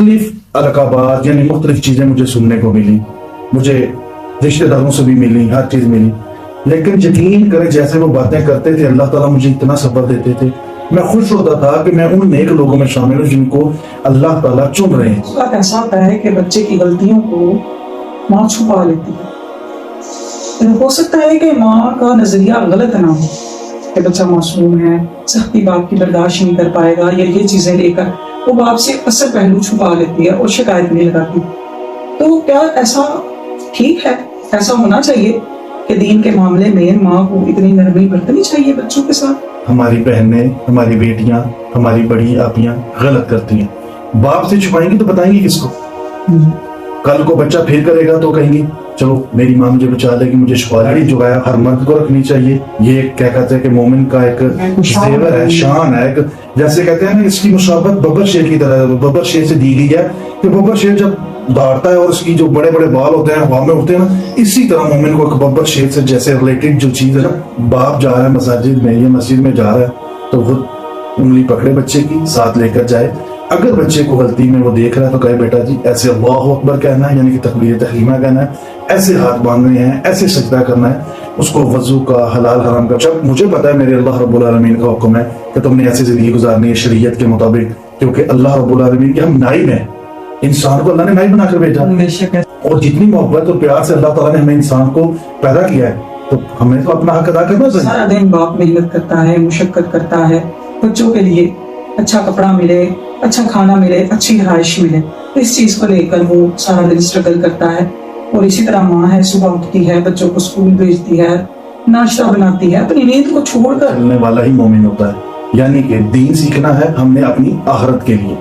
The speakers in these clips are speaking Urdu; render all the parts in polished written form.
مختلف القابات یعنی مختلف چیزیں مجھے سننے کو ملی، مجھے رشتہ داروں سے بھی ملی، ہر چیز ملی، لیکن یقین کرے جیسے وہ باتیں کرتے تھے اللہ تعالیٰ مجھے اتنا صبر دیتے تھے، میں خوش ہوتا تھا کہ میں ان نیک لوگوں میں شامل ہوں جن کو اللہ تعالیٰ چن رہے ہیں۔ اس بات ایسا ہوتا ہے کہ بچے کی غلطیوں کو ماں چھپا لیتی ہے، ہو سکتا ہے کہ ماں کا نظریہ غلط نہ ہو کہ بچہ معصوم ہے، سختی باپ کی برداشت نہیں کر پائے گا، یا یہ چیزیں لے کر وہ باپ سے اصل پہلو چھپا لیتی ہے اور شکایت نہیں لگاتی۔ تو کیا ایسا ٹھیک ہے؟ ایسا ہونا چاہیے کہ دین کے معاملے میں ماں کو اتنی نرمی برتنی چاہیے بچوں کے ساتھ؟ ہماری بہنیں، ہماری بیٹیاں، ہماری بڑی آپیاں غلط کرتی ہیں، باپ سے چھپائیں گی تو بتائیں گی کس کو؟ کل کو بچہ پھر کرے گا تو کہیں گی چلو میری ماں مجھے بچا لے گی، مجھے چھپا لے گی۔ جو ہے ہر مرد کو رکھنی چاہیے، یہ کیا کہتے ہیں کہ مومن کا ایک زیور ہے، شان ہے، جیسے کہتے ہیں نا اس کی مشابہت ببر شیر کی طرح ہے، ببر شیر سے دی گئی ہے کہ ببر شیر جب دوڑتا ہے اور اس کی جو بڑے بڑے بال ہوتے ہیں ہوا میں اڑتے ہیں نا، اسی طرح مومن کو ایک ببر شیر سے جیسے ریلیٹڈ جو چیز ہے نا، باپ جا رہا ہے مساجد میں یا مسجد میں جا رہا ہے تو وہ انگلی پکڑے بچے کی ساتھ لے کر جائے، اگر بچے کو غلطی میں وہ دیکھ رہا ہے تو کہے بیٹا جی ایسے اللہ اکبر کہنا ہے، یعنی کہ تکبیر تحریمہ کہنا ہے، ایسے ہاتھ باندھنے ہیں، ایسے سجدہ کرنا ہے، اس کو وضو کا حلال حرام کا، جب مجھے پتا ہے میرے اللہ رب العالمین کا حکم ہے کہ تم نے ایسی زندگی گزارنی ہے شریعت کے مطابق، کیونکہ اللہ رب العالمین کے ہم نائب ہیں، انسان کو اللہ نے نائب بنا کر بھیجا، اور جتنی محبت اور پیار سے اللہ تعالیٰ نے ہمیں انسان کو پیدا کیا ہے تو ہمیں تو اپنا حق ادا کرنا چاہیے۔ سارا دن باپ محنت کرتا ہے، مشقت کرتا ہے بچوں کے لیے، اچھا کپڑا ملے، اچھا کھانا ملے، اچھی رہائش ملے، اس چیز کو لے کر وہ سارا دن اسٹرگل کرتا ہے۔ اور اسی طرح ماں ہے، صبح اٹھتی ہے، بچوں کو اسکول بھیجتی ہے، ناشتہ بناتی ہے، اپنی نیند کو چھوڑ کر چلنے والا ہی مومن ہوتا ہے، یعنی کہ دین سیکھنا ہے ہم نے اپنی آخرت کے لیے،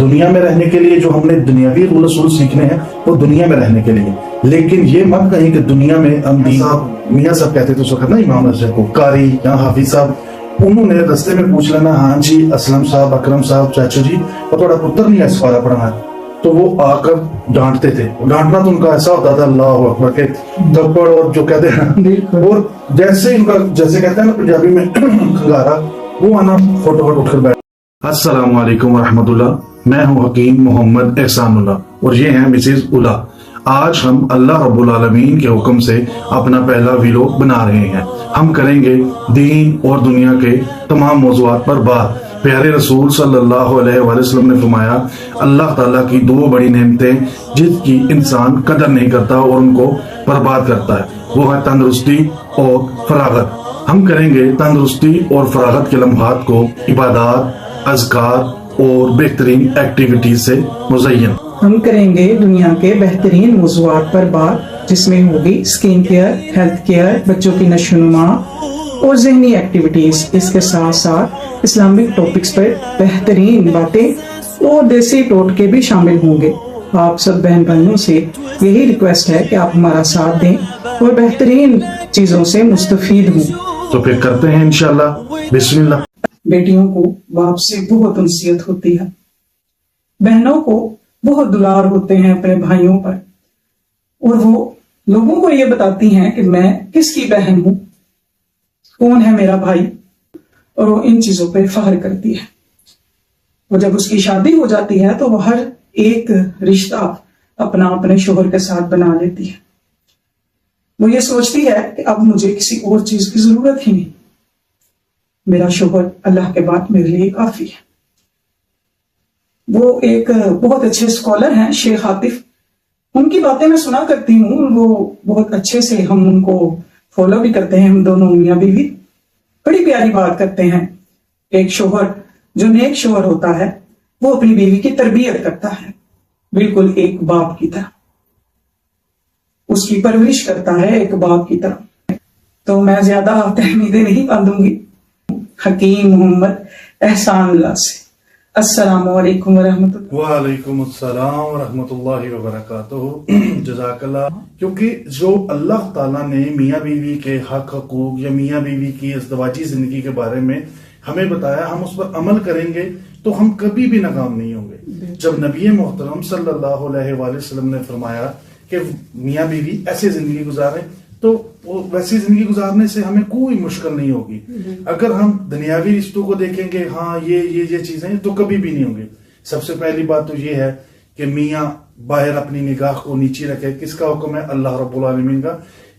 دنیا میں رہنے کے لیے جو ہم نے دنیاوی رول اصول سیکھنے ہیں وہ دنیا میں رہنے کے لیے، لیکن یہ مت کہیں کہ دنیا میں ہم میاں صاحب کہتے تھے اس وقت نا امام مسجد کو، قاری یا حافظ صاحب، انہوں نے رستے میں پوچھ لینا ہاں جی اسلم صاحب، اکرم صاحب، چاچو جی اور تھوڑا پتر نہیں ہے سفارہ پڑھنا ہے، تو وہ آ کر ڈانٹتے تھے، ڈانٹنا تو ان کا ایسا ہوتا تھا اللہ اکبر کے تھپڑ اور جو کہتے ہیں، اور جیسے ان کا جیسے کہتے ہیں نا پنجابی میں کھنگارا، وہ آنا فوٹو اٹھ کر بیٹھ۔ السلام علیکم ورحمۃ اللہ، میں ہوں حکیم محمد احسان اللہ اور یہ ہیں مسز الا۔ آج ہم اللہ رب العالمین کے حکم سے اپنا پہلا ویلوگ بنا رہے ہیں، ہم کریں گے دین اور دنیا کے تمام موضوعات پر بات۔ پیارے رسول صلی اللہ علیہ وآلہ وسلم نے فرمایا اللہ تعالیٰ کی دو بڑی نعمتیں جس کی انسان قدر نہیں کرتا اور ان کو برباد کرتا ہے، وہ ہے تندرستی اور فراغت۔ ہم کریں گے تندرستی اور فراغت کے لمحات کو عبادات، اذکار اور بہترین ایکٹیویٹیز سے مزین۔ ہم کریں گے دنیا کے بہترین موضوعات پر بات، جس میں ہوگی اسکن کیئر، ہیلتھ کیئر، بچوں کی نشو و نما اور ذہنی ایکٹیویٹیز، اس کے ساتھ ساتھ اسلامک ٹاپکس پر بہترین باتیں اور دیسی ٹوٹکے بھی شامل ہوں گے۔ آپ سب بہن بھائیوں سے یہی ریکویسٹ ہے کہ آپ ہمارا ساتھ دیں اور بہترین چیزوں سے مستفید ہوں۔ تو پھر کرتے ہیں انشاءاللہ، بسم اللہ۔ بیٹیوں کو باپ سے بہت انسیت ہوتی ہے، بہنوں کو بہت دلار ہوتے ہیں اپنے بھائیوں پر، اور وہ لوگوں کو یہ بتاتی ہیں کہ میں کس کی بہن ہوں، کون ہے میرا بھائی، اور وہ ان چیزوں پہ فخر کرتی ہے۔ اور جب اس کی شادی ہو جاتی ہے تو وہ ہر ایک رشتہ اپنے شوہر کے ساتھ بنا لیتی ہے۔ وہ یہ سوچتی ہے کہ اب مجھے کسی اور چیز کی ضرورت ہی نہیں، میرا شوہر اللہ کے بعد میرے لیے کافی ہے۔ وہ ایک بہت اچھے اسکالر ہیں شیخ عاطف، ان کی باتیں میں سنا کرتی ہوں، وہ بہت اچھے سے ہم ان کو فالو بھی کرتے ہیں، ہم دونوں میاں بیوی بڑی پیاری بات کرتے ہیں۔ ایک شوہر جو نیک شوہر ہوتا ہے وہ اپنی بیوی کی تربیت کرتا ہے، بالکل ایک باپ کی طرح اس کی پرورش کرتا ہے، ایک باپ کی طرح۔ تو میں زیادہ تحمیدیں نہیں باندھوں گی، حکیم محمد احسان اللہ سے۔ السلام علیکم ورحمۃ اللہ۔ وعلیکم السلام ورحمۃ اللہ وبرکاتہ۔ جزاک اللہ۔ کیونکہ جو اللہ تعالیٰ نے میاں بیوی کے حق حقوق یا میاں بیوی کی ازدواجی زندگی کے بارے میں ہمیں بتایا، ہم اس پر عمل کریں گے تو ہم کبھی بھی ناکام نہیں ہوں گے۔ جب نبی محترم صلی اللہ علیہ وآلہ وسلم نے فرمایا کہ میاں بیوی ایسے زندگی گزاریں تو ویسی زندگی گزارنے سے ہمیں کوئی مشکل نہیں ہوگی۔ اگر ہم دنیاوی رشتوں کو دیکھیں گے ہاں یہ چیزیں تو کبھی بھی نہیں ہوں گے۔ سب سے پہلی بات تو یہ ہے کہ میاں باہر اپنی نگاہ کو نیچی رکھے. کس کا حکم ہے؟ اللہ رب العالمین کا,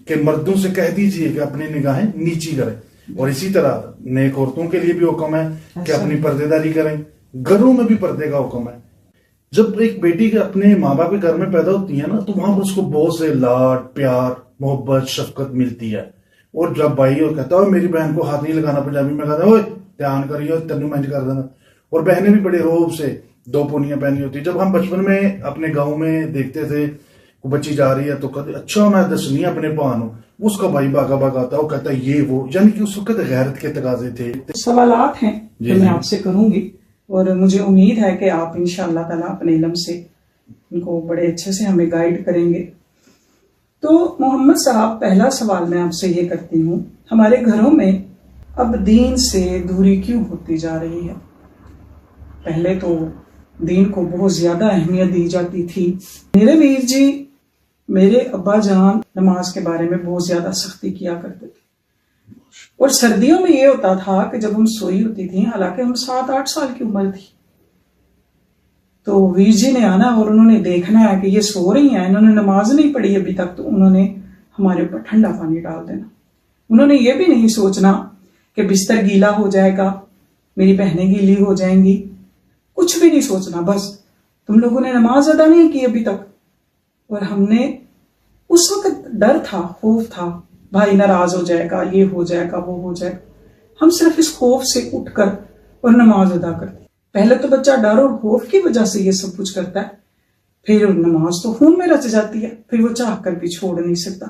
کہ مردوں سے کہہ دیجئے کہ اپنی نگاہیں نیچی کریں. اور اسی طرح نیک عورتوں کے لیے بھی حکم ہے کہ اپنی پردے داری کریں. گھروں میں بھی پردے کا حکم ہے. جب ایک بیٹی کے اپنے ماں باپ کے گھر میں پیدا ہوتی ہے نا, تو وہاں پر اس کو بہت سے لاڈ پیار محبت شفقت ملتی ہے. اور جب بھائی اور کہتا ہے میری بہن کو ہاتھ نہیں لگانا, پنجابی میں کہتا ہے اوے دھیان کریے تینوں مینج کر دینا. اور بہنیں بھی بڑے روب سے 2 پونیاں پہنی ہوتی. جب ہم بچپن میں اپنے گاؤں میں دیکھتے تھے بچی جا رہی ہے تو کہتے اچھا میں دسنی اپنے پانو, اس کا بھائی باغا باغ آتا ہے, وہ کہتا ہے یہ وہ, یعنی کہ اس وقت غیرت کے تقاضے تھے. سوالات ہیں جو میں آپ سے کروں گی, اور مجھے امید ہے کہ آپ انشاءاللہ تعالیٰ اپنے علم سے ان کو بڑے اچھے سے ہمیں گائیڈ کریں گے. تو محمد صاحب, پہلا سوال میں آپ سے یہ کرتی ہوں, ہمارے گھروں میں اب دین سے دوری کیوں ہوتی جا رہی ہے؟ پہلے تو دین کو بہت زیادہ اہمیت دی جاتی تھی. میرے ویر جی, میرے ابا جان نماز کے بارے میں بہت زیادہ سختی کیا کرتے تھے. اور سردیوں میں یہ ہوتا تھا کہ جب ہم سوئی ہوتی تھی, حالانکہ ہم 7-8 سال کی عمر تھی, تو ویر جی نے آنا اور انہوں نے دیکھنا ہے کہ یہ سو رہی ہیں, انہوں نے نماز نہیں پڑھی ابھی تک, تو انہوں نے ہمارے اوپر ٹھنڈا پانی ڈال دینا. انہوں نے یہ بھی نہیں سوچنا کہ بستر گیلا ہو جائے گا, میری بہنیں گیلی ہو جائیں گی, کچھ بھی نہیں سوچنا, بس تم لوگوں نے نماز ادا نہیں کی ابھی تک. اور ہم نے اس وقت ڈر تھا, خوف تھا, بھائی ناراض ہو جائے گا, یہ ہو جائے گا, وہ ہو جائے گا. ہم صرف اس خوف سے اٹھ کر اور نماز ادا کرتے. پہلے تو بچہ ڈر اور خوف کی وجہ سے یہ سب کچھ کرتا ہے, پھر نماز تو خون میں رچ جاتی ہے, پھر وہ چاہ کر بھی چھوڑ نہیں سکتا.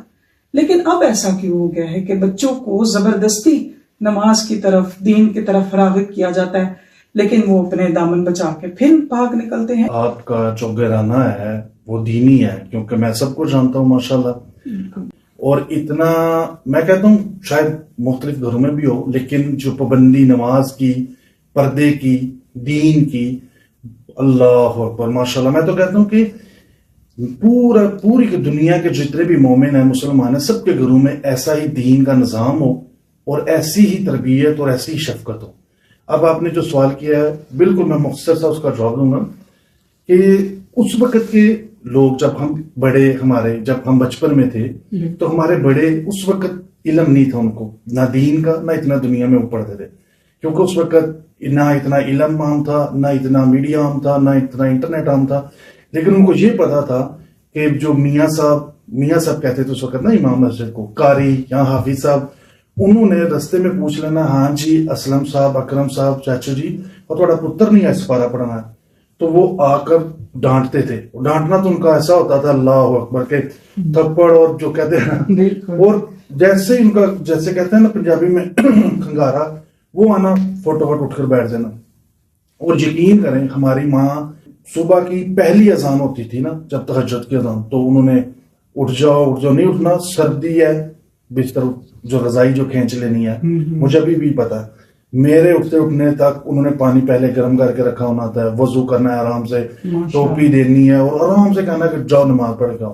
لیکن اب ایسا کیوں ہو گیا ہے کہ بچوں کو زبردستی نماز کی طرف, دین کی طرف راغب کیا جاتا ہے, لیکن وہ اپنے دامن بچا کے پھر بھاگ نکلتے ہیں. آپ کا جو گھرانہ ہے وہ دینی ہے, کیونکہ میں سب کو جانتا ہوں ماشاءاللہ. اور اتنا میں کہتا ہوں شاید مختلف گھروں میں بھی ہو, لیکن جو پابندی نماز کی, پردے کی, دین کی, اللہ اکبر ماشاءاللہ. میں تو کہتا ہوں کہ پوری دنیا کے جتنے بھی مومن ہیں, مسلمان ہیں, سب کے گھروں میں ایسا ہی دین کا نظام ہو اور ایسی ہی تربیت اور ایسی ہی شفقت ہو. اب آپ نے جو سوال کیا ہے, بالکل میں مختصر سا اس کا جواب دوں گا کہ اس وقت کے لوگ, جب ہم بڑے, جب ہم بچپن میں تھے تو ہمارے بڑے اس وقت علم نہیں تھا ان کو, نہ دین کا, نہ اتنا دنیا میں وہ پڑھتے تھے, کیونکہ اس وقت نہ اتنا علم عام تھا, نہ اتنا میڈیا عام تھا, نہ اتنا انٹرنیٹ عام تھا. لیکن ان کو یہ پتا تھا کہ جو میاں صاحب کہتے تھے اس وقت نا امام مسجد کو, قاری یا حافظ صاحب, انہوں نے رستے میں پوچھ لینا, ہاں جی اسلم صاحب, اکرم صاحب, چاچو جی, اور تھوڑا پتر نہیں ہے سپارہ پڑھنا ہے, تو وہ آ کر ڈانٹتے تھے. ڈانٹنا تو ان کا ایسا ہوتا تھا اللہ اکبر کے تھپڑ, اور جو کہتے ہیں, اور جیسے ان کا جیسے کہتے ہیں نا پنجابی میں کھنگارا, وہ آنا فوٹو اٹھ کر بیٹھ جانا. اور یقین کریں ہماری ماں صبح کی پہلی اذان ہوتی تھی نا, جب تہجد کی اذان, تو انہوں نے اٹھ جاؤ نہیں اٹھنا, سردی ہے, بستر جو رضائی جو کھینچ لینی ہے, مجھے بھی پتا ہے. میرے اٹھنے تک انہوں نے پانی پہلے گرم کر کے رکھا ہونا تھا, وضو کرنا ہے آرام سے, ٹوپی دینی ہے, اور آرام سے کہنا کہ جاؤ نماز پڑھ کے آؤ.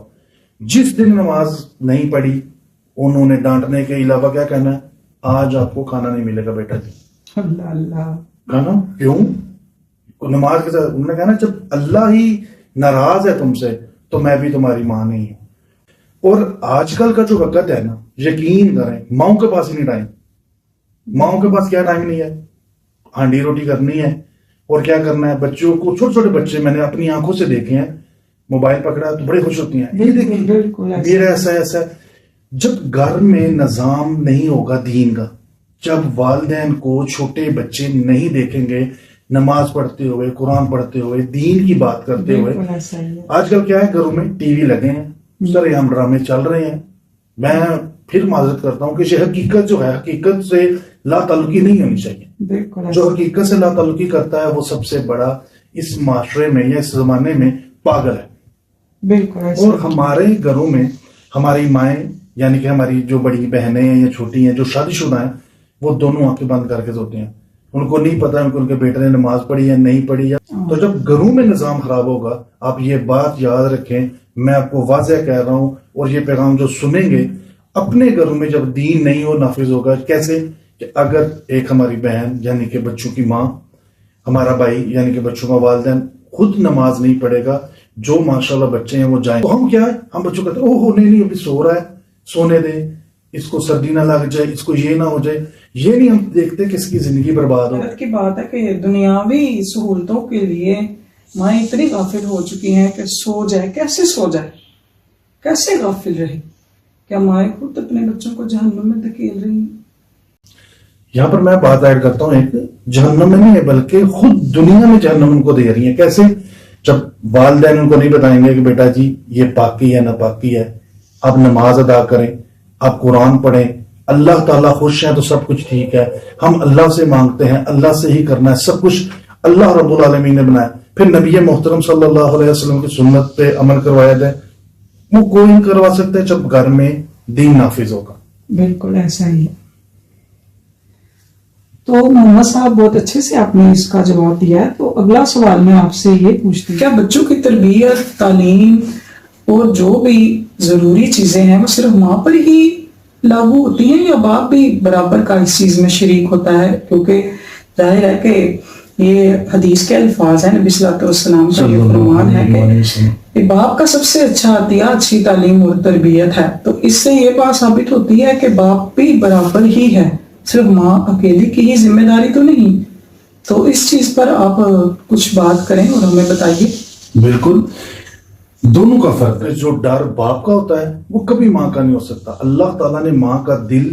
جس دن نماز نہیں پڑھی, انہوں نے ڈانٹنے کے علاوہ کیا کہنا ہے, آج آپ کو کھانا نہیں ملے گا بیٹا جی. اللہ کہنا کیوں؟ نماز کے ساتھ انہوں نے کہنا جب اللہ ہی ناراض ہے تم سے تو میں بھی تمہاری ماں نہیں ہوں. اور آج کل کا جو وقت ہے نا, یقین کریں ماؤں کے پاس ہی نہیں ٹائم. ماؤں کے پاس کیا ٹائم نہیں ہے, ہانڈی روٹی کرنی ہے, اور کیا کرنا ہے, بچوں کو, چھوٹے بچے میں نے اپنی آنکھوں سے دیکھے ہیں, موبائل پکڑا تو بڑے خوش ہوتی ہیں, یہ دیکھیں میرا ایسا ایسا. جب گھر میں نظام نہیں ہوگا دین کا, جب والدین کو چھوٹے بچے نہیں دیکھیں گے نماز پڑھتے ہوئے, قرآن پڑھتے ہوئے, دین کی بات کرتے ہوئے. آج کل کیا ہے, گھروں میں ٹی وی لگے ہیں, سارے ہم ڈرامے چل رہے ہیں. میں پھر معذرت کرتا ہوں کہ یہ حقیقت جو ہے, حقیقت سے لا تعلقی نہیں ہونی چاہیے. جو حقیقت سے لا تعلقی کرتا ہے وہ سب سے بڑا اس معاشرے میں یا اس زمانے میں پاگل ہے. بالکل. اور ہمارے گھروں میں ہماری مائیں, یعنی کہ ہماری جو بڑی بہنیں ہیں یا چھوٹی ہیں جو شادی شدہ ہیں, وہ دونوں آنکھیں بند کر کے سوتے ہیں. ان کو نہیں پتا ان کے بیٹے نے نماز پڑھی یا نہیں پڑھی. تو جب گھروں میں نظام خراب ہوگا, آپ یہ بات یاد رکھیں, میں آپ کو واضح کہہ رہا ہوں, اور یہ پیغام جو سنیں گے, اپنے گھروں میں جب دین نہیں ہو نافذ ہوگا. کیسے کہ اگر ایک ہماری بہن یعنی کہ بچوں کی ماں, ہمارا بھائی یعنی کہ بچوں کا والدین خود نماز نہیں پڑھے گا, جو ماشاءاللہ بچے ہیں وہ جائیں، تو ہم کیا ہے، ہم بچوں کہتے ہیں اوہ نہیں ابھی سو رہا ہے، سونے دیں، اس کو سردی نہ لگ جائے، اس کو یہ نہ ہو جائے، یہ نہیں ہم دیکھتے کہ اس کی زندگی برباد ہو۔ حیرت کی بات ہے کہ دنیاوی سہولتوں کے لیے مائیں اتنی غافل ہو چکی ہیں کہ سو جائے، کیسے سو جائے، کیسے غافل رہے؟ کیا مائیں خود اپنے بچوں کو جہنم میں دھکیل رہی ہیں؟ یہاں پر میں بات ایڈ کرتا ہوں، ایک جہنم میں نہیں ہے بلکہ خود دنیا میں جہنم ان کو دے رہی ہیں۔ کیسے؟ جب والدین ان کو نہیں بتائیں گے کہ بیٹا جی یہ پاکی ہے ناپاکی ہے، آپ نماز ادا کریں، آپ قرآن پڑھیں، اللہ تعالیٰ خوش ہیں تو سب کچھ ٹھیک ہے، ہم اللہ سے مانگتے ہیں، اللہ سے ہی کرنا ہے، سب کچھ اللہ رب العالمین نے بنایا، پھر نبی محترم صلی اللہ علیہ وسلم کی سنت پہ عمل کروایا جائے، وہ کوئی نہیں کروا سکتا جب گھر میں دین نافذ ہوگا۔ بالکل ایسا ہی ہے۔ تو محمد صاحب بہت اچھے سے آپ نے اس کا جواب دیا ہے، تو اگلا سوال میں آپ سے یہ پوچھتی ہوں، کیا بچوں کی تربیت، تعلیم اور جو بھی ضروری چیزیں ہیں وہ صرف ماں پر ہی لاگو ہوتی ہیں یا باپ بھی برابر کا اس چیز میں شریک ہوتا ہے؟ کیونکہ ظاہر ہے کہ یہ حدیث کے الفاظ ہیں، نبی صلی اللہ علیہ وسلم کا یہ فرمان ہے کہ باپ کا سب سے اچھا عطیہ اچھی تعلیم اور تربیت ہے، تو اس سے یہ بات ثابت ہوتی ہے کہ باپ بھی برابر ہی ہے، صرف ماں اکیلی کی ہی ذمہ داری تو نہیں۔ تو اس چیز پر آپ کچھ بات کریں اور ہمیں بتائیے۔ بالکل، دونوں کا فرق ہے۔ جو ڈر باپ کا ہوتا ہے وہ کبھی ماں کا نہیں ہو سکتا۔ اللہ تعالیٰ نے ماں کا دل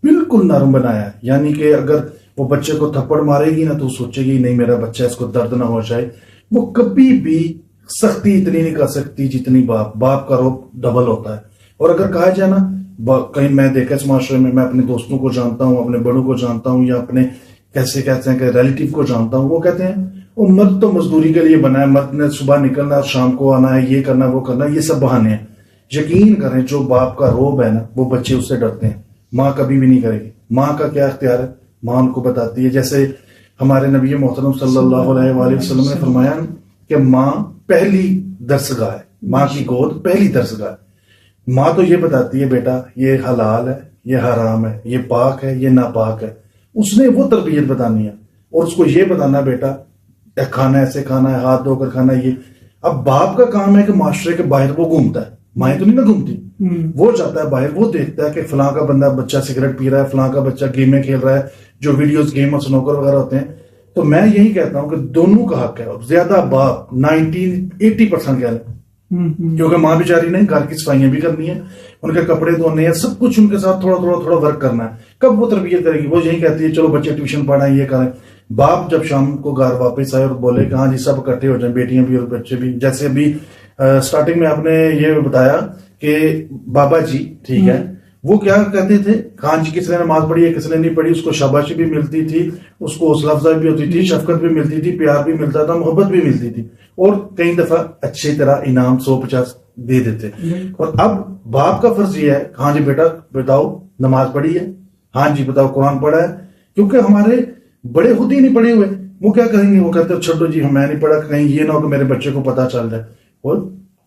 بالکل نرم بنایا ہے، یعنی کہ اگر وہ بچے کو تھپڑ مارے گی نا تو سوچے گی نہیں میرا بچہ، اس کو درد نہ ہو جائے، وہ کبھی بھی سختی اتنی نہیں کر سکتی جتنی باپ کا روپ ڈبل ہوتا ہے۔ اور اگر کہا جائے نا، کہیں میں دیکھا اس معاشرے میں اپنے دوستوں کو جانتا ہوں، اپنے بڑوں کو جانتا ہوں، یا اپنے کیسے کہتے ہیں کہ ریلیٹیو کو جانتا ہوں، وہ کہتے ہیں وہ مرد تو مزدوری کے لیے بنا ہے، مرد نے صبح نکلنا ہے شام کو آنا ہے، یہ کرنا وہ کرنا، یہ سب بہانے ہیں۔ یقین کریں جو باپ کا روب ہے نا وہ بچے اس سے ڈرتے ہیں، ماں کبھی بھی نہیں کرے گی۔ ماں کا کیا اختیار ہے؟ ماں ان کو بتاتی ہے، جیسے ہمارے نبی محترم صلی اللہ علیہ وآلہ وسلم نے فرمایا کہ ماں پہلی درسگاہ ہے، ماں کی گود پہلی درسگاہ ہے۔ ماں تو یہ بتاتی ہے بیٹا یہ حلال ہے، یہ حرام ہے، یہ پاک ہے، یہ ناپاک ہے، اس نے وہ تربیت بتانی ہے، اور اس کو یہ بتانا بیٹا کھانا ایسے کھانا ہے، ہاتھ دھو کر کھانا ہے۔ یہ اب باپ کا کام ہے کہ معاشرے کے باہر وہ گھومتا ہے، مائیں تو نہیں نہ گھومتی، وہ جاتا ہے باہر، وہ دیکھتا ہے کہ فلاں کا بندہ بچہ سگریٹ پی رہا ہے، فلاں کا بچہ گیمیں کھیل رہا ہے، جو ویڈیوز گیم اور سنوکر وغیرہ ہوتے ہیں۔ تو میں یہی کہتا ہوں کہ دونوں کا حق ہے، زیادہ باپ 80% کہہ لیں، کیونکہ ماں بیچاری نے گھر کی صفائیاں بھی کرنی ہے، ان کے کپڑے دھونے ہیں، سب کچھ ان کے ساتھ تھوڑا تھوڑا ورک کرنا ہے۔ کب وہ تربیت کرے گی؟ وہ یہی کہتی ہے چلو بچے ٹیوشن پڑھائیں، یہ کریں۔ باپ جب شام کو گھر واپس آئے اور بولے کہ ہاں جی سب اکٹھے ہو جائیں، بیٹیاں بھی اور بچے بھی، جیسے ابھی سٹارٹنگ میں آپ نے یہ بتایا کہ بابا جی ٹھیک ہے، وہ کیا کہتے تھے، ہاں جی کس نے نماز پڑھی ہے کس نے نہیں پڑھی، اس کو شاباشی بھی ملتی تھی، اس کو حوصلہ افزائی بھی ہوتی تھی، شفقت بھی ملتی تھی، پیار بھی ملتا تھا، محبت بھی ملتی تھی، اور کئی دفعہ اچھی طرح انعام 150 دے دیتے۔ اور اب باپ کا فرض یہ ہے، ہاں جی بیٹا بتاؤ نماز پڑھی ہے، ہاں جی بتاؤ قرآن پڑھا ہے، کیونکہ ہمارے بڑے خود ہی نہیں پڑھے ہوئے، وہ کیا کہیں گے، وہ کہتے ہیں چھوڑو جی میں نہیں پڑھا، کہیں یہ نہ ہو کہ میرے بچے کو پتا چل جائے۔ اور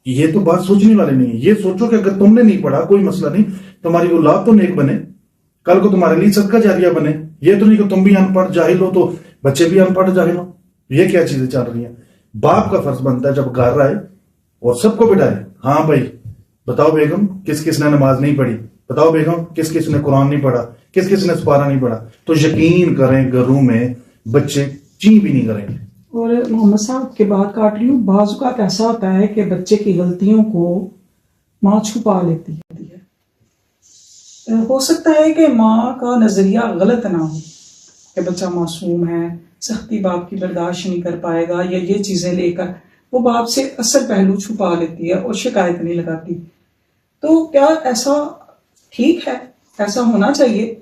یہ تو بات سوچنے والے نہیں ہے، یہ سوچو کہ اگر تم نے نہیں پڑھا کوئی مسئلہ نہیں، تمہاری اولاد تو نیک بنے، کل کو تمہارے لیے صدقہ جاریہ بنے، یہ تو نہیں کہ تم بھی ان پڑھ جاہل ہو تو بچے بھی ان پڑھ جاہل ہو۔ یہ کیا چیزیں چل رہی ہیں؟ باپ کا فرض بنتا ہے جب گھر آئے اور سب کو بٹھائے، ہاں بھائی بتاؤ بیگم کس کس نے نماز نہیں پڑھی، بتاؤ بیگم کس کس نے قرآن نہیں پڑھا، کس کس نے سپارہ نہیں پڑھا، تو یقین کریں گھروں میں بچے چین بھی نہیں کریں گے۔ اور محمد صاحب کے بات کاٹ رہی ہوں، بعض اوقات ایسا ہوتا ہے کہ بچے کی غلطیوں کو ماں چھپا لیتی ہے، ہو سکتا ہے کہ ماں کا نظریہ غلط نہ ہو کہ بچہ معصوم ہے، سختی باپ کی برداشت نہیں کر پائے گا، یا یہ چیزیں لے کر وہ باپ سے اصل پہلو چھپا لیتی ہے اور شکایت نہیں لگاتی۔ تو کیا ایسا ٹھیک ہے، ایسا ہونا چاہیے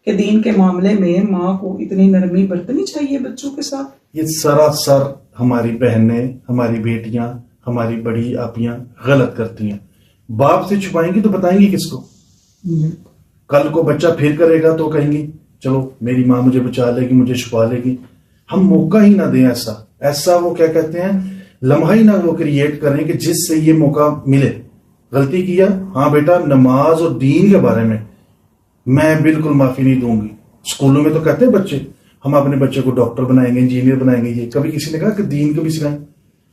کہ دین کے معاملے میں ماں کو اتنی نرمی برتنی چاہیے بچوں کے ساتھ؟ یہ سراسر ہماری بہنیں، ہماری بیٹیاں، ہماری بڑی آپیاں غلط کرتی ہیں۔ باپ سے چھپائیں گی تو بتائیں گی کس کو؟ کل کو بچہ پھر کرے گا تو کہیں گی چلو میری ماں مجھے بچا لے گی، مجھے چھپا لے گی۔ ہم موقع ہی نہ دیں ایسا وہ کیا کہتے ہیں لمحہ ہی نہ وہ کریٹ کریں کہ جس سے یہ موقع ملے۔ غلطی کیا، ہاں بیٹا نماز اور دین کے بارے میں میں بالکل معافی نہیں دوں گی۔ اسکولوں میں تو کہتے ہیں بچے ہم اپنے بچے کو ڈاکٹر بنائیں گے، انجینئر بنائیں گے، یہ کبھی کسی نے کہا کہ دین کو بھی سکھائیں؟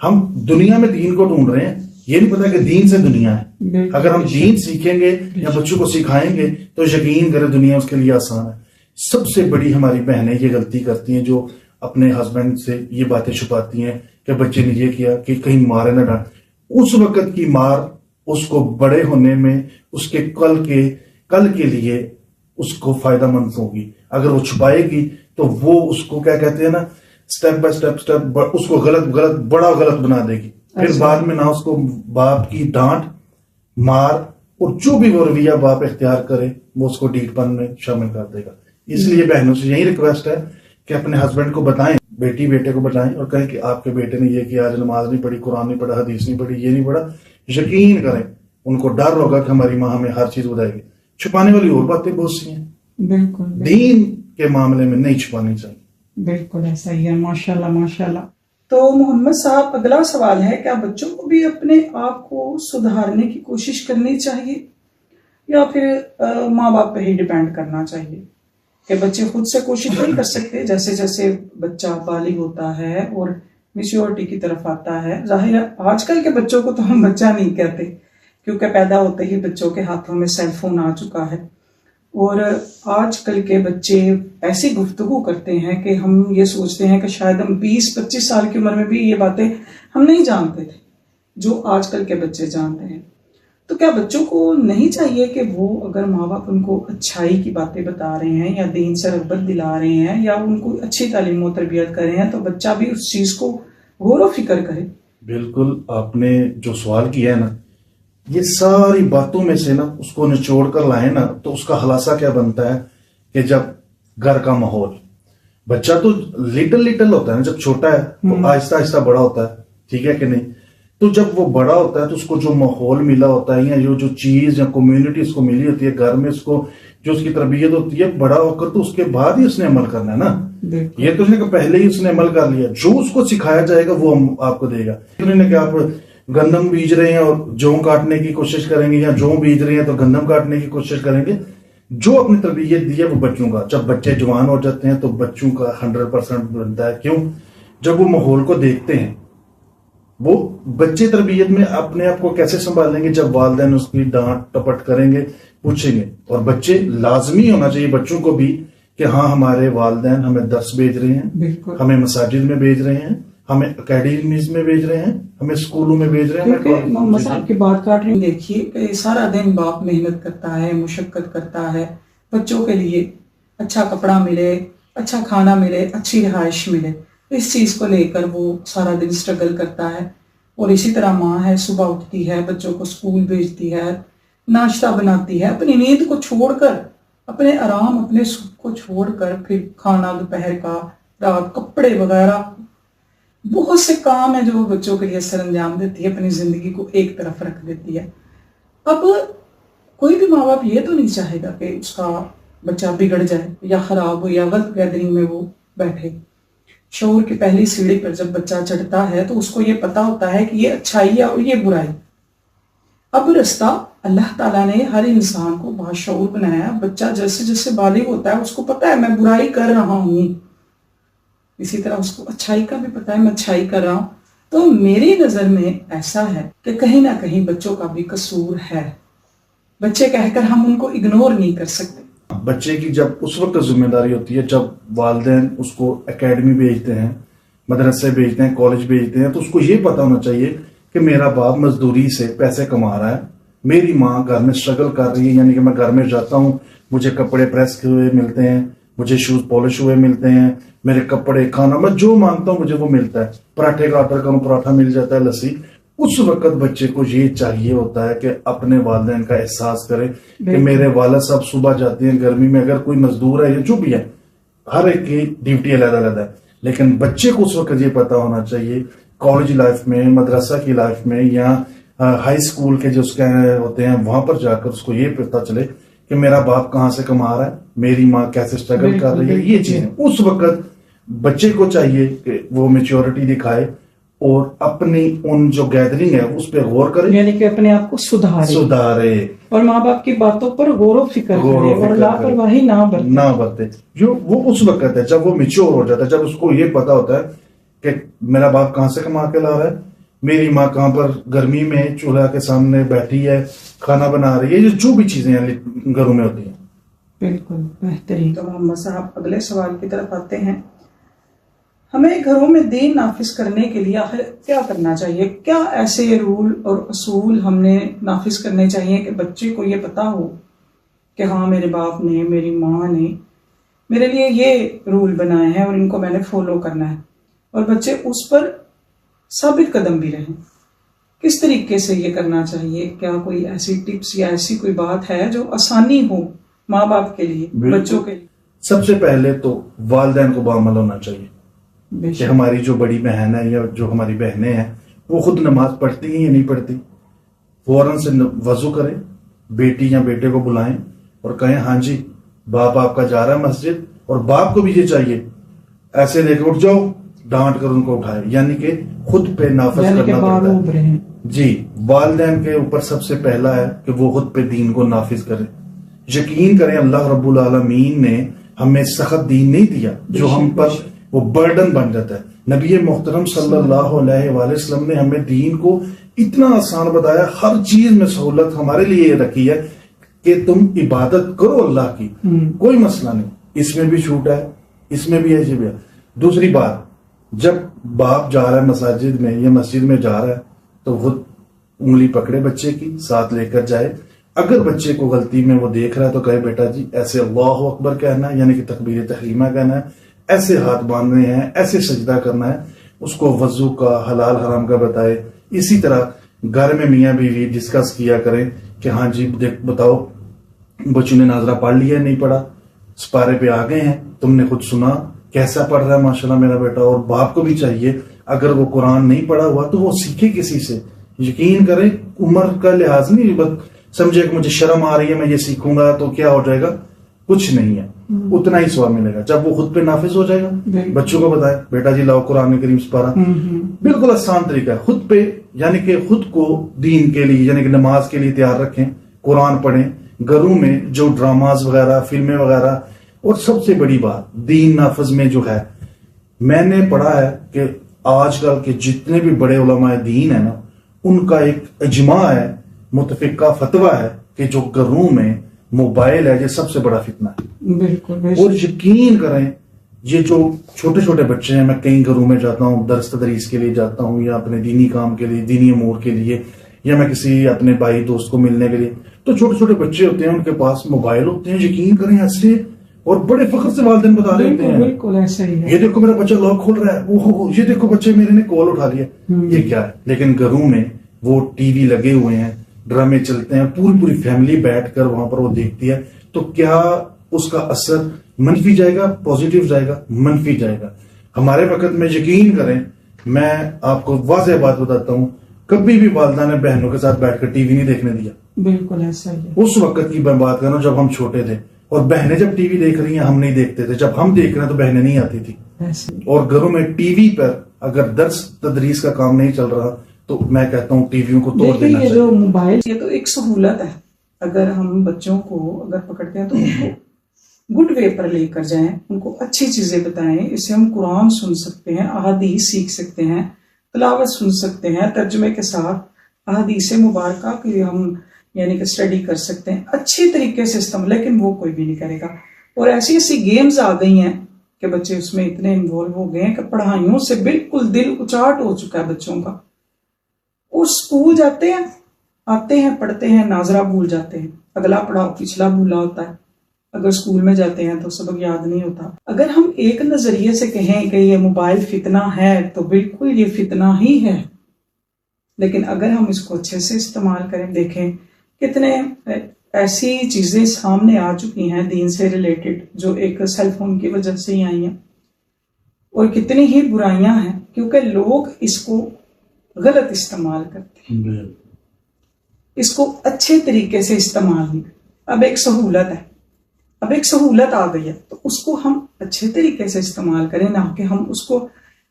ہم دنیا میں دین کو ڈھونڈ رہے ہیں، یہ نہیں پتا کہ دین سے دنیا ہے. اگر ہم دین سیکھیں گے یا بچوں کو سکھائیں گے تو یقین کریں دنیا اس کے لیے آسان ہے. سب سے بڑی ہماری بہنیں یہ غلطی کرتی ہیں جو اپنے ہسبینڈ سے یہ باتیں چھپاتی ہیں کہ بچے نے یہ کیا کہ کہیں مارے نہ ڈانٹ. اس وقت کی مار اس کو بڑے ہونے میں اس کے کل کے لیے اس کو فائدہ مند ہوگی. اگر وہ چھپائے گی تو وہ اس کو کیا کہتے ہیں نا، سٹیپ بائی سٹیپ اس کو بڑا غلط بنا دے گی. پھر بعد میں نہ اس کو باپ کی ڈانٹ مار اور جو بھی وہ رویہ باپ اختیار کرے وہ اس کو ڈیٹ پن میں شامل کر دے گا. اس لیے بہنوں سے یہی ریکویسٹ ہے کہ اپنے ہسبینڈ کو بتائیں، بیٹے کو بتائیں اور کہیں کہ آپ کے بیٹے نے یہ کیا، آج نماز نہیں پڑھی، قرآن نہیں پڑھا، حدیث نہیں پڑھی، یہ نہیں پڑھا. یقین کریں ان کو ڈر ہوگا کہ ہماری ماں ہمیں ہر چیز بتائے گی. چھپانے والی اور باتیں بہت سی ہیں، بالکل دین کے معاملے میں نہیں چھپانی چاہیے. بالکل ایسا ہی ہے. ماشاءاللہ ماشاءاللہ. تو محمد صاحب اگلا سوال ہے، کیا بچوں کو بھی اپنے آپ کو سدھارنے کی کوشش کرنی چاہیے یا پھر ماں باپ پہ ہی ڈیپینڈ کرنا چاہیے کہ بچے خود سے کوشش نہیں کر سکتے؟ جیسے جیسے بچہ بالغ ہوتا ہے اور میچیورٹی کی طرف آتا ہے، ظاہر ہے آج کل کے بچوں کو تو ہم بچہ نہیں کہتے کیونکہ پیدا ہوتے ہی بچوں کے ہاتھوں میں سیل فون آ چکا ہے، اور آج کل کے بچے ایسی گفتگو کرتے ہیں کہ ہم یہ سوچتے ہیں کہ شاید ہم 20-25 سال کی عمر میں بھی یہ باتیں ہم نہیں جانتے تھے جو آج کل کے بچے جانتے ہیں. تو کیا بچوں کو نہیں چاہیے کہ وہ اگر ماں باپ ان کو اچھائی کی باتیں بتا رہے ہیں یا دین سے رغبت دلا رہے ہیں یا ان کو اچھی تعلیم و تربیت کر رہے ہیں تو بچہ بھی اس چیز کو غور و فکر کرے؟ بالکل، آپ نے جو سوال کیا ہے نا، یہ ساری باتوں میں سے نا اس کو نچوڑ کر لائیں نا تو اس کا خلاصہ کیا بنتا ہے کہ جب گھر کا ماحول، بچہ تو لٹل ہوتا ہے نا، جب چھوٹا ہے تو آہستہ آہستہ بڑا ہوتا ہے، ٹھیک ہے کہ نہیں؟ تو جب وہ بڑا ہوتا ہے تو اس کو جو ماحول ملا ہوتا ہے یا جو چیز یا کمیونٹی اس کو ملی ہوتی ہے گھر میں، اس کو جو اس کی تربیت ہوتی ہے، بڑا ہو کر تو اس کے بعد ہی اس نے عمل کرنا ہے نا. یہ تو اس نے کہ پہلے ہی اس نے عمل کر لیا، جو اس کو سکھایا جائے گا وہ آپ کو دے گا. انہوں نے کہ آپ گندم بیج رہے ہیں اور جو کاٹنے کی کوشش کریں گے یا جو بیج رہے ہیں تو گندم کاٹنے کی کوشش کریں گے. جو اپنی تربیت دی ہے وہ بچوں کا، جب بچے جوان ہو جاتے ہیں تو بچوں کا 100% بنتا ہے. کیوں؟ جب وہ ماحول کو دیکھتے ہیں. وہ بچے تربیت میں اپنے آپ کو کیسے سنبھالیں گے جب والدین اس کی ڈانٹ ٹپٹ کریں گے، پوچھیں گے. اور بچے لازمی ہونا چاہیے بچوں کو بھی کہ ہاں ہمارے والدین ہمیں درس بھیج رہے ہیں، ہمیں مساجد میں بھیج رہے ہیں، ہمیں اکیڈمیز میں بھیج رہے ہیں، ہمیں اسکولوں میں بھیج رہے ہیں. کیونکہ محمد صاحب کی بات کاٹ رہی ہوں، دیکھیے کہ سارا دن باپ محنت کرتا ہے، مشقت کرتا ہے بچوں کے لیے، اچھا کپڑا ملے، اچھا کھانا ملے، اچھی رہائش ملے، اس چیز کو لے کر وہ سارا دن اسٹرگل کرتا ہے. اور اسی طرح ماں ہے، صبح اٹھتی ہے، بچوں کو اسکول بھیجتی ہے، ناشتہ بناتی ہے، اپنی نیند کو چھوڑ کر، اپنے آرام، اپنے سکھ کو چھوڑ کر، پھر کھانا دوپہر کا، رات، کپڑے وغیرہ، بہت سے کام ہیں جو وہ بچوں کے لیے سر انجام دیتی ہے، اپنی زندگی کو ایک طرف رکھ دیتی ہے. اب کوئی بھی ماں باپ یہ تو نہیں چاہے گا کہ اس کا بچہ بگڑ جائے یا خراب ہو یا غلط گیدرنگ میں وہ بیٹھے. شعور کی پہلی سیڑھی پر جب بچہ چڑھتا ہے تو اس کو یہ پتا ہوتا ہے کہ یہ اچھائی ہے اور یہ برائی. اب رستہ اللہ تعالیٰ نے ہر انسان کو باشعور بنایا. بچہ جیسے جیسے بالغ ہوتا ہے اس کو پتا ہے میں برائی کر رہا ہوں، اسی طرح اس کو اچھائی کا بھی پتا ہے میں اچھائی کر رہا ہوں. تو میری نظر میں ایسا ہے کہ کہیں نہ کہیں بچوں کا بھی قصور ہے. بچے کہہ کر ہم ان کو اگنور نہیں کر سکتے. بچے کی جب اس وقت ذمہ داری ہوتی ہے جب والدین اس کو اکیڈمی بھیجتے ہیں، مدرسے بھیجتے ہیں، کالج بھیجتے ہیں، تو اس کو یہ پتا ہونا چاہیے کہ میرا باپ مزدوری سے پیسے کما رہا ہے، میری ماں گھر میں اسٹرگل کر رہی ہے، یعنی کہ میں گھر میں جاتا ہوں، مجھے کپڑے پریس ہوئے ملتے ہیں، مجھے شوز پالش ہوئے ملتے ہیں، میرے کپڑے، کھانا، میں جو مانگتا ہوں مجھے وہ ملتا ہے. پراٹھے کا آرڈر کروں، پراٹھا مل جاتا ہے، لسی. اس وقت بچے کو یہ چاہیے ہوتا ہے کہ اپنے والدین کا احساس کرے کہ میرے والد صاحب صبح جاتے ہیں گرمی میں، اگر کوئی مزدور ہے یا جو بھی ہے، ہر ایک کی ڈیوٹی علیحدہ علیحدہ ہے، لیکن بچے کو اس وقت یہ پتا ہونا چاہیے کالج لائف میں، مدرسہ کی لائف میں یا ہائی اسکول کے جو اس کے ہوتے ہیں وہاں پر جا کر اس کو یہ پتا چلے کہ میرا باپ کہاں سے کما رہا ہے، میری ماں کیسے اسٹرگل کر رہی ہے. یہ چیزیں اس وقت بچے کو چاہیے کہ وہ میچیورٹی دکھائے اور اپنی ان جو گیدرنگ ہے اس پہ غور کرے، یعنی کہ اپنے آپ کو سدھارے اور ماں باپ کی باتوں پر غور و فکر کرے اور لاپرواہی نہ برتے. جو وہ اس وقت ہے جب وہ میچور ہو جاتا ہے، جب اس کو یہ پتا ہوتا ہے کہ میرا باپ کہاں سے کما کے لا رہا ہے، میری ماں کہاں پر گرمی میں چولہا کے سامنے بیٹھی ہے کھانا بنا رہی ہے, یہ جو بھی چیزیں گھروں میں ہوتی ہیں. بالکل بہترین. تو محمد صاحب اگلے سوال کی طرف آتے ہیں. ہمیں گھروں میں دین نافذ کرنے کے لیے آخر کیا کرنا چاہیے؟ کیا ایسے رول اور اصول ہم نے نافذ کرنے چاہیے کہ بچے کو یہ پتا ہو کہ ہاں میرے باپ نے, میری ماں نے میرے لیے یہ رول بنائے ہیں اور ان کو میں نے فالو کرنا ہے, اور بچے اس پر ثابت قدم بھی رہیں. کس طریقے سے یہ کرنا چاہیے؟ کیا کوئی ایسی ٹپس یا ایسی کوئی بات ہے جو آسانی ہو ماں باپ کے لیے, بچوں کے لیے؟ سب سے پہلے تو والدین کو بعمل ہونا چاہیے کہ ہماری جو بڑی بہن ہے یا جو ہماری بہنیں ہیں وہ خود نماز پڑھتی ہیں یا نہیں پڑھتی, فوراً سے وضو کریں, بیٹی یا بیٹے کو بلائیں اور کہیں ہاں جی باپ آپ کا جا رہا ہے مسجد, اور باپ کو بھی یہ چاہیے ایسے لے کے اٹھ جاؤ, ڈانٹ کر ان کو اٹھائے, یعنی کہ خود پہ نافذ کرنا پڑتا ہے. جی, والدین کے اوپر سب سے پہلا ہے کہ وہ خود پہ دین کو نافذ کریں. یقین کریں اللہ رب العالمین نے ہمیں سخت دین نہیں دیا جو ہم پر وہ برڈن بن جاتا ہے. نبی محترم صلی اللہ علیہ وآلہ وسلم نے ہمیں دین کو اتنا آسان بتایا, ہر چیز میں سہولت ہمارے لیے رکھی ہے کہ تم عبادت کرو اللہ کی, کوئی مسئلہ نہیں, اس میں بھی چھوٹ ہے, اس میں بھی ہے, جی. دوسری بات, جب باپ جا رہا ہے مساجد میں یا مسجد میں جا رہا ہے تو وہ انگلی پکڑے بچے کی, ساتھ لے کر جائے. اگر بچے کو غلطی میں وہ دیکھ رہا ہے تو کہے بیٹا جی ایسے اللہ اکبر کہنا ہے, یعنی کہ تکبیر تحریمہ کہنا ہے, ایسے ہاتھ باندھنے ہیں, ایسے سجدہ کرنا ہے. اس کو وضو کا حلال حرام کا بتائے. اسی طرح گھر میں میاں بیوی ڈسکس کیا کریں کہ ہاں جی بتاؤ بچوں نے ناظرہ پڑھ لیا نہیں پڑھا, سپارے پہ آ گئے ہیں, تم نے خود سنا کیسا پڑھ رہا ہے ماشاءاللہ میرا بیٹا. اور باپ کو بھی چاہیے اگر وہ قرآن نہیں پڑھا ہوا تو وہ سیکھے کسی سے. یقین کریں عمر کا لحاظ نہیں, بس سمجھے کہ مجھے شرم آ رہی ہے میں یہ سیکھوں گا تو کیا ہو جائے گا, کچھ نہیں ہے, اتنا ہی ثواب ملے گا جب وہ خود پہ نافذ ہو جائے گا. بچوں کو بتائے بیٹا جی لاؤ قرآن کریم سپارہ, بالکل آسان طریقہ ہے. خود پہ یعنی کہ خود کو دین کے لیے یعنی کہ نماز کے لیے تیار رکھیں, قرآن پڑھیں. گھروں میں جو ڈراماز وغیرہ فلمیں وغیرہ, اور سب سے بڑی بات دین نافذ میں جو ہے, میں نے پڑھا ہے کہ آج کل کے جتنے بھی بڑے علماء دین ہیں نا ان کا ایک اجماع ہے, متفقہ فتویٰ ہے کہ جو گھروں میں موبائل ہے یہ سب سے بڑا فتنہ ہے. بالکل. اور یقین کریں یہ جو چھوٹے چھوٹے بچے ہیں, میں کئی گھروں میں جاتا ہوں درس تدریس کے لیے جاتا ہوں یا اپنے دینی کام کے لیے, دینی امور کے لیے, یا میں کسی اپنے بھائی دوست کو ملنے کے لیے, تو چھوٹے چھوٹے بچے ہوتے ہیں ان کے پاس موبائل ہوتے ہیں. یقین کریں ایسے, اور بڑے فخر سے والدین بتا رہے ہوتے ہیں بالکل ایسا ہی ہے, یہ دیکھو میرا بچہ لاک کھول رہا ہے, یہ دیکھو بچے میرے نے کال اٹھا لیا, یہ کیا ہے. لیکن گھروں میں وہ ٹی وی لگے ہوئے ہیں, ڈرامے چلتے ہیں, پوری فیملی بیٹھ کر وہاں پر وہ دیکھتی ہے, تو کیا اس کا اثر منفی جائے گا پازیٹیو جائے گا؟ منفی جائے گا. ہمارے وقت میں یقین کریں میں آپ کو واضح بات بتاتا ہوں, کبھی بھی والدہ نے بہنوں کے ساتھ بیٹھ کر ٹی وی نہیں دیکھنے دیا. بالکل ایسا ہی ہے. اس وقت کی میں بات کر رہا ہوں جب ہم چھوٹے تھے, اور بہنیں جب ٹی وی دیکھ رہی ہیں ہم نہیں دیکھتے تھے, جب ہم دیکھ رہے ہیں تو بہنیں نہیں آتی تھی. اور گھروں میں ٹی وی پر اگر درس تدریس کا کام نہیں چل رہا تو میں کہتا ہوں ٹی ویوں کو توڑ دینا چاہیے. یہ جو موبائل یہ تو ایک سہولت ہے, اگر ہم بچوں کو اگر پکڑتے ہیں تو ان کو گڈ وے پر لے کر جائیں, ان کو اچھی چیزیں بتائیں. اس سے ہم قرآن سن سکتے ہیں, احادیث سیکھ سکتے ہیں, تلاوت سن سکتے ہیں, ترجمے کے ساتھ احادیث مبارکہ کی ہم یعنی کہ اسٹڈی کر سکتے ہیں اچھی طریقے سے استعمال. لیکن وہ کوئی بھی نہیں کرے گا. اور ایسی گیمز آ گئی ہیں کہ بچے اس میں اتنے انوالو ہو گئے ہیں کہ پڑھائیوں سے بالکل دل اچاٹ ہو چکا ہے بچوں کا. اور اسکول جاتے ہیں, آتے ہیں, پڑھتے ہیں, ناظرہ بھول جاتے ہیں, اگلا پڑھاؤ پچھلا بھولا ہوتا ہے. اگر اسکول میں جاتے ہیں تو سبق یاد نہیں ہوتا. اگر ہم ایک نظریے سے کہیں کہ یہ موبائل فتنہ ہے تو بالکل یہ فتنہ ہی ہے, لیکن اگر ہم اس کو اچھے سے استعمال کریں, دیکھیں کتنے ایسی چیزیں سامنے آ چکی ہیں دین سے ریلیٹڈ جو ایک سیل فون کی وجہ سے ہی آئی ہیں, اور کتنی ہی برائیاں ہیں کیونکہ لوگ اس کو غلط استعمال کرتے ہیں, اس کو اچھے طریقے سے استعمال نہیں. اب ایک سہولت آ گئی ہے تو اس کو ہم اچھے طریقے سے استعمال کریں, نہ کہ ہم اس کو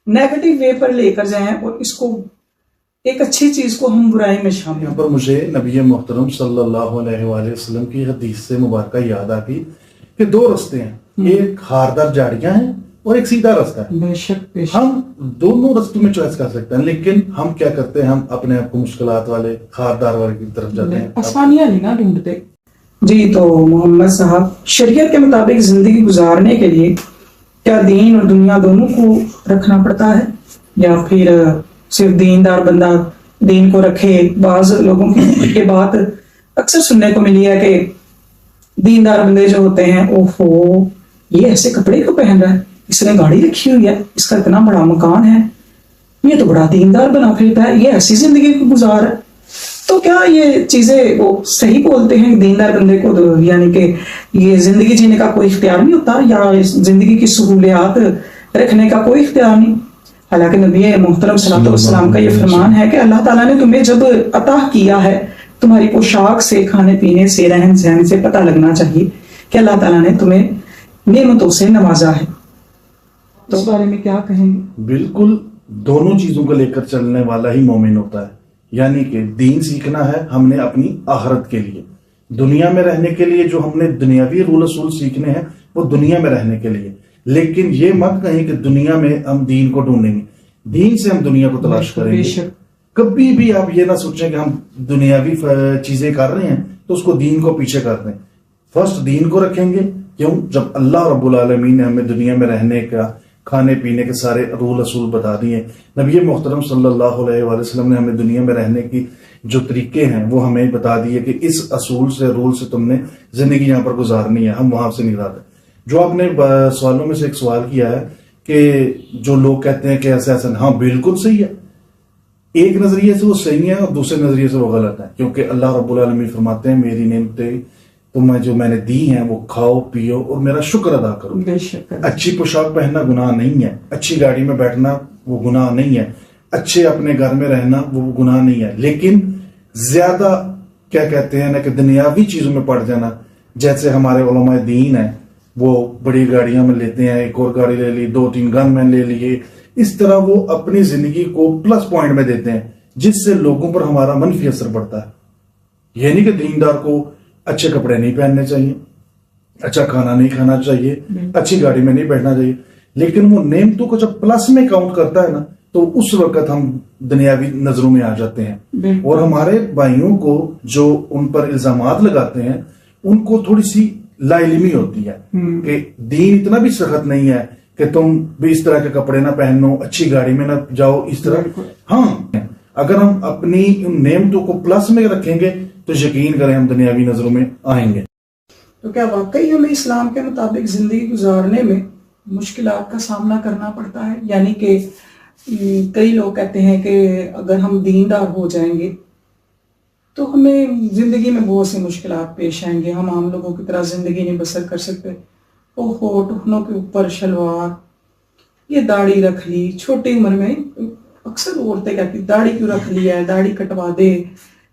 نیگیٹو وے پر لے کر جائیں اور اس کو ایک اچھی چیز کو ہم برائی میں شامل. یہاں پر مجھے نبی محترم صلی اللہ علیہ وآلہ وسلم کی حدیث سے مبارکہ یاد آ گئی کہ دو رستے ہیں, ایک خاردار جھاڑیاں ہیں اور ایک سیدھا راستہ ہے. بے شک ہم دونوں رستوں میں چوائس کر سکتے ہیں، لیکن ہم کیا کرتے ہیں، ہم اپنے آپ کو مشکلات والے خاردار والے کی طرف جاتے ہیں. آسانیاں نہیں نا ڈھونڈتے. جی تو محمد صاحب، شریعت کے مطابق زندگی گزارنے کے لیے کیا دین اور دنیا دونوں کو رکھنا پڑتا ہے، یا پھر صرف دیندار بندہ دین کو رکھے؟ بعض لوگوں کی یہ بات اکثر سننے کو ملی ہے کہ دیندار بندے جو ہوتے ہیں، اوہو یہ ایسے کپڑے کو پہن رہا ہے، اس نے گاڑی رکھی ہوئی ہے، اس کا اتنا بڑا مکان ہے، یہ تو بڑا دیندار بنا پھرتا ہے، یہ ایسی زندگی کو گزار ہے. تو کیا یہ چیزیں وہ صحیح بولتے ہیں کہ دیندار بندے کو یعنی کہ یہ زندگی جینے کا کوئی اختیار نہیں ہوتا، یا زندگی کی سہولیات رکھنے کا کوئی اختیار نہیں؟ حالانکہ نبی محترم صلی اللہ علیہ وسلم کا یہ فرمان ہے کہ اللہ تعالیٰ نے تمہیں جب عطا کیا ہے، تمہاری پوشاک سے، کھانے پینے سے، رہن سہن سے پتہ لگنا چاہیے کہ اللہ تعالیٰ نے تمہیں نعمتوں سے نوازا ہے. تو اس بارے میں کیا کہیں گے؟ بالکل دونوں چیزوں کو لے کر چلنے والا ہی مومن ہوتا ہے. یعنی کہ دین سیکھنا ہے ہم نے اپنی آخرت کے لیے، دنیا میں رہنے کے لیے جو ہم نے دنیاوی رول اصول سیکھنے ہیں وہ دنیا میں رہنے کے لیے. لیکن یہ مت کہیں کہ دنیا میں ہم دین کو ڈھونڈیں گے، دین سے ہم دنیا کو تلاش کریں گے. کبھی بھی آپ یہ نہ سوچیں کہ ہم دنیاوی چیزیں کر رہے ہیں تو اس کو دین کو پیچھے کر دیں. فرسٹ دین کو رکھیں گے. کیوں؟ جب اللہ رب العالمین نے ہمیں دنیا میں رہنے کا، کھانے پینے کے سارے رول اصول بتا دیے، نبی محترم صلی اللہ علیہ وآلہ وسلم نے ہمیں دنیا میں رہنے کی جو طریقے ہیں وہ ہمیں بتا دیے کہ اس اصول سے، رول سے تم نے زندگی یہاں پر گزارنی ہے، ہم وہاں سے نہیں رہتے. جو آپ نے سوالوں میں سے ایک سوال کیا ہے کہ جو لوگ کہتے ہیں کہ ایسا ایسا، ہاں بالکل صحیح ہے. ایک نظریے سے وہ صحیح ہے اور دوسرے نظریے سے وہ غلط ہے، کیونکہ اللہ رب العالمین فرماتے ہیں میری نعمتیں تمہیں جو میں نے دی ہیں وہ کھاؤ پیو اور میرا شکر ادا کرو. اچھی پوشاک پہننا گناہ نہیں ہے، اچھی گاڑی میں بیٹھنا وہ گناہ نہیں ہے، اچھے اپنے گھر میں رہنا وہ گناہ نہیں ہے. لیکن زیادہ کیا کہتے ہیں نا کہ دنیاوی چیزوں میں پڑ جانا، جیسے ہمارے علماء دین ہیں وہ بڑی گاڑیاں میں لیتے ہیں، ایک اور گاڑی لے لی، 2-3 گن مین لے لیے، اس طرح وہ اپنی زندگی کو پلس پوائنٹ میں دیتے ہیں جس سے لوگوں پر ہمارا منفی اثر پڑتا ہے. یہ نہیں کہ دیندار کو اچھے کپڑے نہیں پہننے چاہیے، اچھا کھانا نہیں کھانا چاہیے، اچھی گاڑی میں نہیں بیٹھنا چاہیے، لیکن وہ نعمتوں کو جب پلس میں کاؤنٹ کرتا ہے نا تو اس وقت ہم دنیاوی نظروں میں آ جاتے ہیں. اور ہمارے بھائیوں کو جو ان پر الزامات لگاتے ہیں ان کو تھوڑی سی لا علمی ہوتی ہے کہ دین اتنا بھی سخت نہیں ہے کہ تم بھی اس طرح کے کپڑے نہ پہنو، اچھی گاڑی میں نہ جاؤ، اس طرح. ہاں اگر ہم اپنی ان نعمتوں کو پلس میں رکھیں گے تو یقین کریں ہم دنیاوی نظروں میں آئیں گے. تو کیا واقعی ہمیں اسلام کے مطابق زندگی گزارنے میں مشکلات کا سامنا کرنا پڑتا ہے؟ یعنی کہ کئی لوگ کہتے ہیں کہ اگر ہم دیندار ہو جائیں گے تو ہمیں زندگی میں بہت سی مشکلات پیش آئیں گے، ہم عام لوگوں کی طرح زندگی نہیں بسر کر سکتے. اوہو ٹخنوں کے اوپر شلوار، یہ داڑھی رکھ لی چھوٹی عمر میں، اکثر عورتیں کہتی داڑھی کیوں رکھ لی ہے، داڑھی کٹوا دے،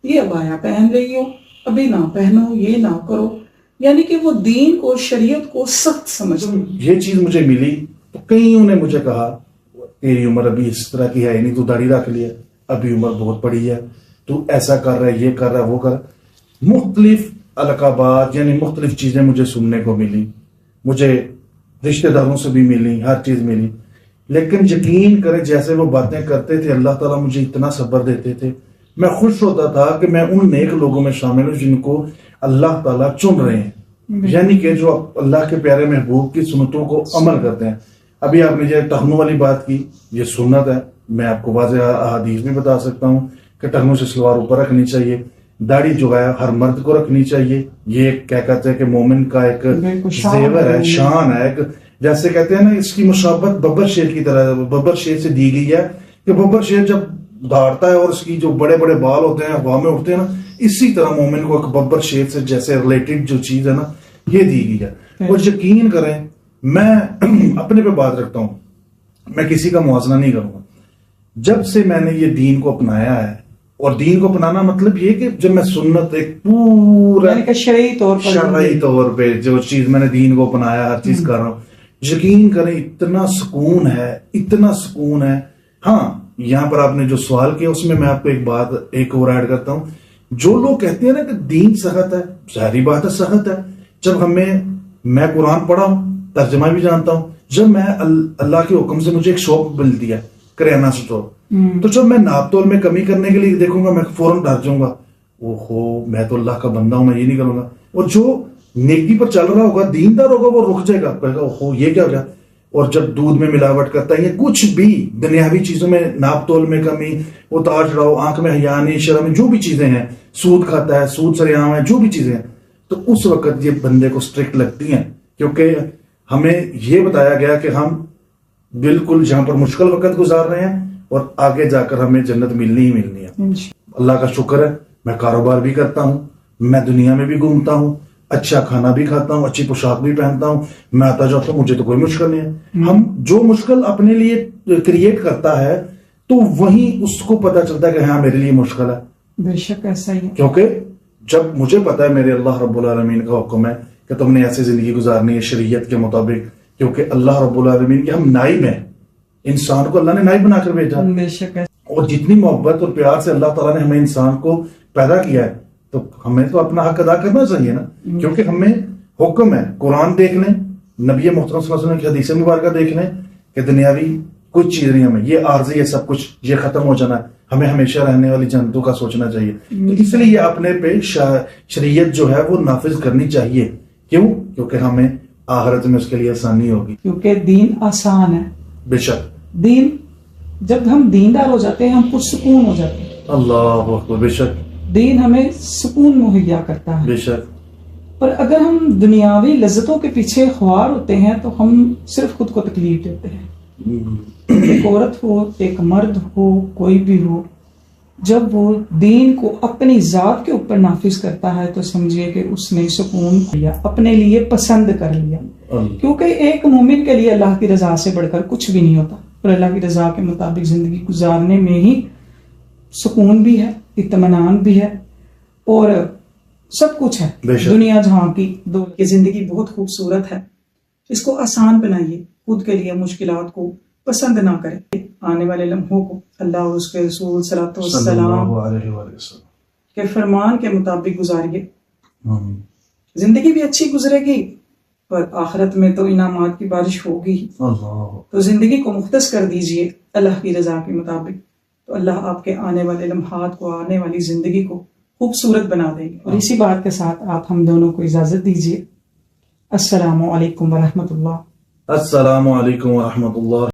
یہ عبایا پہن رہی ہو، ابھی نہ پہنو، یہ نہ کرو. یعنی کہ وہ دین کو، شریعت کو سخت سمجھتے. یہ چیز مجھے ملی تو کئیوں نے مجھے کہا تیری عمر ابھی اس طرح کی ہے نہیں، تو داڑھی رکھ لیا، ابھی عمر بہت بڑی ہے، تو ایسا کر رہا ہے، یہ کر رہا ہے، وہ کر رہا ہے. مختلف القابات یعنی مختلف چیزیں مجھے سننے کو ملی، مجھے رشتہ داروں سے بھی ملی، ہر چیز ملی. لیکن یقین کریں جیسے وہ باتیں کرتے تھے اللہ تعالیٰ مجھے اتنا صبر دیتے تھے، میں خوش ہوتا تھا کہ میں ان نیک لوگوں میں شامل ہوں جن کو اللہ تعالیٰ چن رہے ہیں، یعنی کہ جو اللہ کے پیارے محبوب کی سنتوں کو عمل کرتے ہیں. ابھی آپ نے یہ ٹخنوں والی بات کی، یہ سنت ہے. میں آپ کو واضح احادیث بھی بتا سکتا ہوں کہ ٹخنوں سے سلوار اوپر رکھنی چاہیے، داڑھی جو ہے ہر مرد کو رکھنی چاہیے. یہ کیا کہتے ہیں کہ مومن کا ایک زیور ہے، شان ہے. ایک جیسے کہتے ہیں نا اس کی مشابت ببر شیر کی طرح ببر شیر سے دی گئی ہے کہ ببر شیر جب دھاڑتا ہے اور اس کی جو بڑے بڑے بال ہوتے ہیں ہوا میں اٹھتے ہیں نا، اسی طرح مومن کو ایک ببر شیر سے جیسے ریلیٹڈ جو چیز ہے نا یہ دی گئی ہے. اور یقین کریں میں اپنے پہ بات رکھتا ہوں، میں کسی کا موازنہ نہیں کروں گا. جب سے میں نے یہ دین کو اپنایا ہے، اور دین کو اپنانا مطلب یہ کہ جب میں سنت ایک پورا شرعی طور پہ جو چیز میں نے دین کو اپنایا، ہر چیز کر رہا ہوں، یقین کریں اتنا سکون ہے، اتنا سکون ہے. ہاں یہاں پر آپ نے جو سوال کیا اس میں آپ کو ایک بات ایک اور ایڈ کرتا ہوں. جو لوگ کہتے ہیں نا کہ دین سخت ہے، ظاہری بات ہے سخت ہے. جب میں قرآن پڑھا ہوں ترجمہ بھی جانتا ہوں. جب میں اللہ کے حکم سے مجھے ایک شاپ مل دیا کریانہ اسٹور, تو جب میں ناپ تول میں کمی کرنے کے لیے دیکھوں گا میں فوراً ڈر جاؤں گا, اوہو میں تو اللہ کا بندہ ہوں, میں یہ نہیں کروں گا. اور جو نیکی پر چل رہا ہوگا, دیندار ہوگا, وہ رک جائے گا, کہے گا اوہو یہ کیا ہو گیا. اور جب دودھ میں ملاوٹ کرتا ہے یا کچھ بھی دنیاوی چیزوں میں ناپ تول میں کمی, اتار چڑھاؤ, آنکھ میں حیا نہیں, شرم, جو بھی چیزیں ہیں, سود کھاتا ہے, سود سریعام ہے, جو بھی چیزیں ہیں, تو اس وقت یہ بندے کو اسٹرکٹ لگتی ہیں, کیونکہ ہمیں یہ بتایا گیا کہ ہم بالکل جہاں پر مشکل وقت گزار رہے ہیں اور آگے جا کر ہمیں جنت ملنی ہی ملنی ہے. اللہ کا شکر ہے میں کاروبار بھی کرتا ہوں, میں دنیا میں بھی گھومتا ہوں, اچھا کھانا بھی کھاتا ہوں, اچھی پوشاک بھی پہنتا ہوں, میں آتا جاتا ہوں, مجھے تو کوئی مشکل نہیں ہے. ہم جو مشکل اپنے لیے کریٹ کرتا ہے تو وہیں اس کو پتا چلتا ہے کہ ہاں میرے لیے مشکل ہے. بے شک ایسا ہی ہے, کیونکہ جب مجھے پتا ہے میرے اللہ رب العالمین کا حکم ہے کہ تم نے ایسی زندگی گزارنی ہے شریعت کے مطابق, کیونکہ اللہ رب العالمین کے ہم نائب ہیں, انسان کو اللہ نے نائب بنا کر بھیجا. بے شک ہے. اور جتنی محبت اور پیار سے اللہ تعالیٰ نے ہمیں انسان کو پیدا کیا ہے, تو ہمیں تو اپنا حق ادا کرنا چاہیے نا, کیونکہ ہمیں حکم ہے قرآن دیکھ لیں, نبی محترم صلی اللہ علیہ وسلم کی حدیث مبارکہ دیکھ لیں کہ دنیاوی کچھ چیز نہیں, ہمیں یہ عارضی ہے, سب کچھ یہ ختم ہو جانا ہے, ہمیں ہمیشہ رہنے والی جنتوں کا سوچنا چاہیے. تو اس لیے اپنے پہ شریعت جو ہے وہ نافذ کرنی چاہیے. کیوں؟ کیونکہ ہمیں آخرت میں اس کے لیے آسانی ہوگی, کیونکہ دین آسان ہے. بے شک دین, جب ہم دیندار ہو جاتے ہیں ہم پرسکون ہو جاتے ہیں. اللہ اکبر, بے شک دین ہمیں سکون مہیا کرتا ہے. بے شک. پر اگر ہم دنیاوی لذتوں کے پیچھے خوار ہوتے ہیں تو ہم صرف خود کو تکلیف دیتے ہیں. ایک عورت ہو, ایک مرد ہو, کوئی بھی ہو, جب وہ دین کو اپنی ذات کے اوپر نافذ کرتا ہے تو سمجھیے کہ اس نے سکون لیا, اپنے لیے پسند کر لیا. کیونکہ ایک مومن کے لیے اللہ کی رضا سے بڑھ کر کچھ بھی نہیں ہوتا, اور اللہ کی رضا کے مطابق زندگی گزارنے میں ہی سکون بھی ہے, اطمینان بھی ہے, اور سب کچھ ہے. دنیا جہاں کی دولت کی زندگی بہت خوبصورت ہے, اس کو آسان بنائیے, خود کے لیے مشکلات کو پسند نہ کریں. آنے والے لمحوں کو اللہ اور اس کے رسول صلی اللہ علیہ وسلم کے فرمان کے مطابق گزاریے. زندگی بھی اچھی گزرے گی, پر آخرت میں تو انعامات کی بارش ہوگی. تو زندگی کو مختص کر دیجئے اللہ کی رضا کے مطابق, تو اللہ آپ کے آنے والے لمحات کو, آنے والی زندگی کو خوبصورت بنا دیں گے. اور اسی بات کے ساتھ آپ ہم دونوں کو اجازت دیجیے. السلام علیکم ورحمۃ اللہ. السلام علیکم ورحمۃ اللہ.